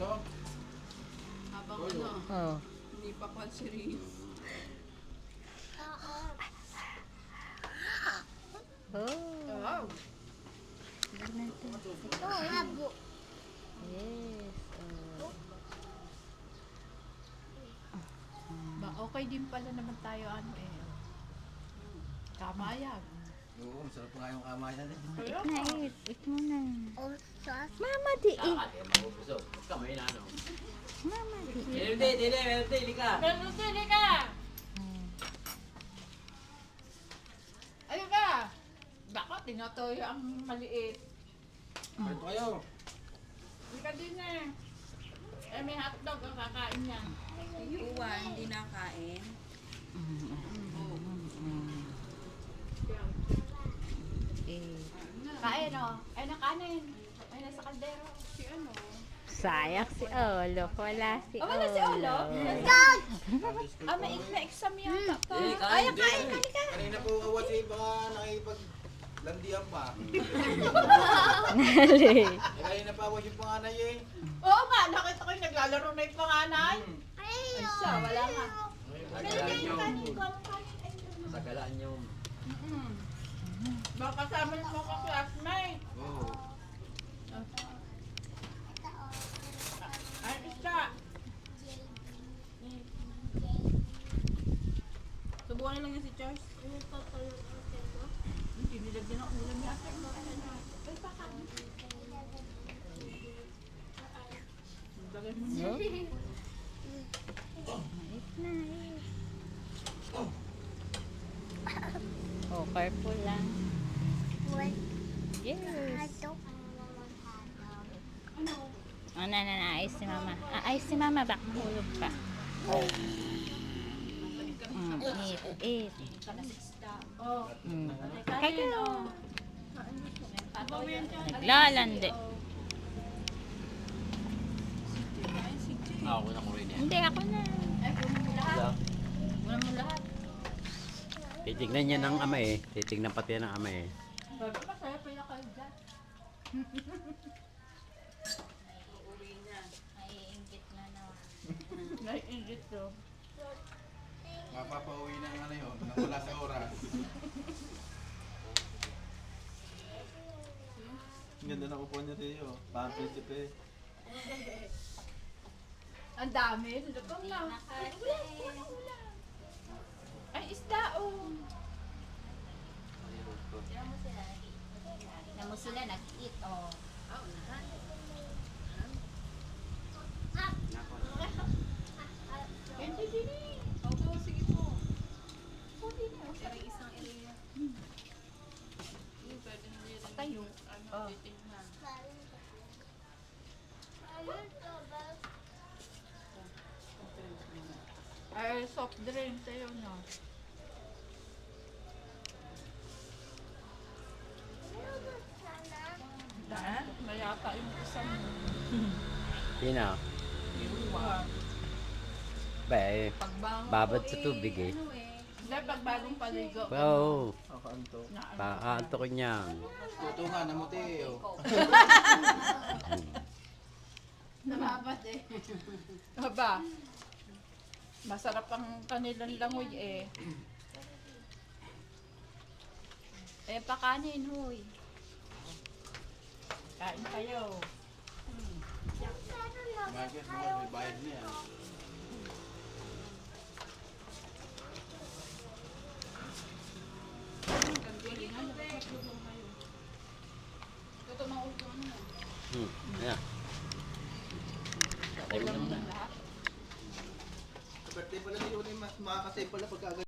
Ito? Habang Oy, ano, Oh. hindi pa pansiri. Oh. Wow. Tignan natin. Ito, habo. Yes. Oh. Ba, okay din pala naman tayo ano eh. Tama yan. Oo, masarap nga yung kamayan eh. Kaya Na, eat. Eat mo na. Oh, sauce. Mama, di eat. Dapat eh, mabubusog. Huwag ka may nano. Mama, di eat. Melody, lika. Meron ka! Hmm. Ayun ka! Baka tinatoyo ang maliit. Ito kayo. Hindi ka din eh. Eh may hotdog ang kakain niya. Uwan, hindi nakain. Eh. Kain o. Ay nakanin. Ay nasa kaldero. Si ano? Sayang si Olo. Wala si Olo. Oh, wala si Olo? Ah, may exam yata pa. Lika, Ay, hindi. kain, halika. Kanina po awas eh, baka nakipaglandian pa. Nali. Eh, kanina pa awas yung panganay eh. Oo nga, nakita ko yung naglalaro na yung panganay. Ay, Ay siya, wala nga. Sagalaan nyo. Sagalaan nyo. Baka kasama yung mga classmate. Oo. Ay, isa. Subukan na lang yan si Charles. Hindi nilagyan ng ulam yata. Ay, baka. Lagay mo niya. Oh. Eat na, eat. Oh, careful lang. what? Yes. Hotdog. Oh, na. Ayos si Mama. Ayos si Mama. Bak mahulog ka. Eat. Oh. Kaya ka. Ano yan dyan? Naglalandi. Ako na ko rin yan. Hindi, ako na. Ay, kunin mo lahat. Kunin mo lahat. Titignan niya ng ama eh. Titignan pati yan ng ama eh. Sabi ko, masaya pala kayo dyan. Naiingit na naman. Naiingit to. Mapapauwi na ano yun, nawala sa oras. Ang ganda na upuan niya Rio. Parang prinsipe. Ang dami. Lutong na. Ulam. Ay, isda oh. Tignan mo sila, nag-eat, oh. Hindi din eh. Opo, sige po. Pwede na. Pero isang area. Pwede na nila. Tayo. Ano, titignan. Ay, soft drink tayo na. Daan? Mayata yung isang Sino? iwan. Ba eh. Pagbangon Babad ko sa tubig eh. Hindi, pagbagong paligo. Wow. Ako anto. Paanto ko niyan. Tuto nga, namuti eh. Oh. Nababad eh. Aba, masarap ang kanilang langoy eh. Eh, pakanin, huy. Kain kayo. Bakit naman may bayad niya. Ito mga upo ano. Ayan. Tayo mo na muna. Lahat. Sa birthday pala ni Uni, mas makakasave pala pagka